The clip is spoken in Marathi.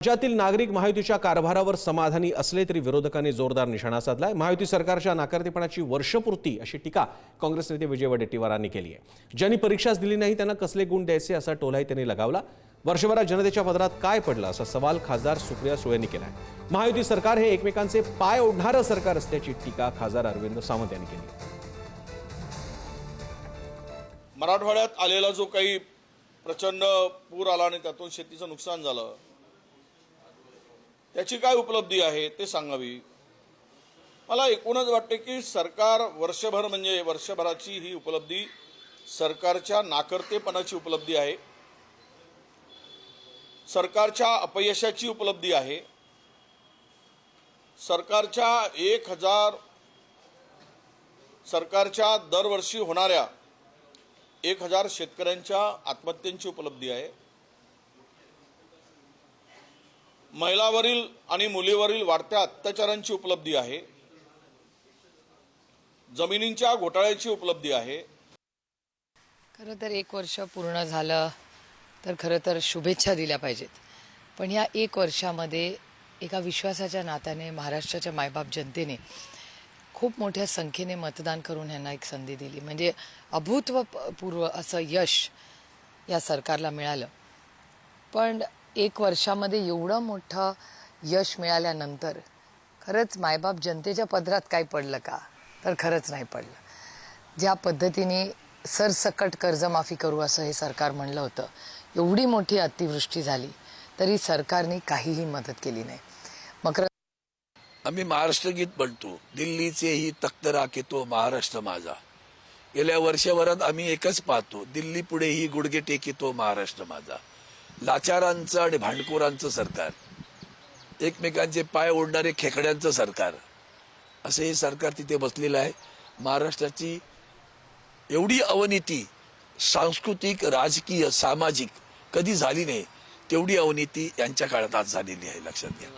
राज्यातील नागरिक महायुतीच्या कारभारावर समाधानी असले तरी विरोधकांनी जोरदार निशाणा साधलाय। महायुती सरकारच्या नाकारतेपणाची वर्षपूर्ती अशी टीका काँग्रेस नेते विजय वडेट्टीवारांनी केली आहे। ज्यांनी परीक्षाच दिली नाही त्यांना कसले गुण द्यायचे असा टोलाही त्यांनी लगावला। वर्षभरात जनतेच्या पदरात काय पडलं असा सवाल खासदार सुप्रिया सुळेंनी केलाय। महायुती सरकार हे एकमेकांचे पाय ओढणारं सरकार असल्याची टीका खासदार अरविंद सावंत यांनी केली। मराठवाड्यात आलेला जो काही प्रचंड पूर आला आणि त्यातून शेतीचं नुकसान झालं, त्याची काय उपलब्धी आहे ते सांगावी। मला एकूणच वाटते की सरकार वर्षभर म्हणजे वर्षभराची ही उपलब्धी सरकारच्या नाकर्तेपणाची उपलब्धी आहे, सरकारच्या अपयशाची उपलब्धी आहे। सरकारच्या दरवर्षी होणाऱ्या 1000 शेतकऱ्यांच्या आत्महत्यांची उपलब्धी आहे। महिलांवरील आणि मुलीवरील वाढत्या अत्याचारांची उपलब्धी आहे। जमिनींच्या घोटाळ्याची उपलब्धी आहे। खरं तर 1 वर्ष पूर्ण झालं तर खरं तर शुभेच्छा दिल्या पाहिजेत, पण या 1 वर्षामध्ये एका विश्वासाच्या नात्याने महाराष्ट्राच्या मायबाप जनतेने खूप मोठ्या संख्येने मतदान करून यांना एक संधी दिली। म्हणजे अभूतपूर्व असं यश या सरकारला मिळालं। पण 1 वर्षामध्ये एवढं मोठं यश मिळाल्यानंतर खरंच मायबाप जनतेच्या पदरात काय पडलं का, तर खरंच नाही पडलं। ज्या पद्धतीने सरसकट कर्जमाफी करू असं हे सरकार म्हणलं होतं, एवढी मोठी अतिवृष्टी झाली तरी सरकारने काहीही मदत केली नाही। मग आम्ही महाराष्ट्र गीत म्हणतो, दिल्लीचे ही तख्त राखे तो महाराष्ट्र माझा। गेल्या वर्षभरात आम्ही एकच पाहतो, दिल्ली पुढे ही गुडघे टेकी तो महाराष्ट्र माझा। लाचारांचं आणि भांडखोरांचं सरकार, एकमेकांचे पाय ओढणारे खेकड्यांचं सरकार, असं हे सरकार तिथे बसलेलं आहे। महाराष्ट्राची एवढी अवनीती सांस्कृतिक, राजकीय, सामाजिक कधी झाली नाही, तेवढी अवनीती यांच्या काळात आज झालेली आहे, लक्षात घ्या।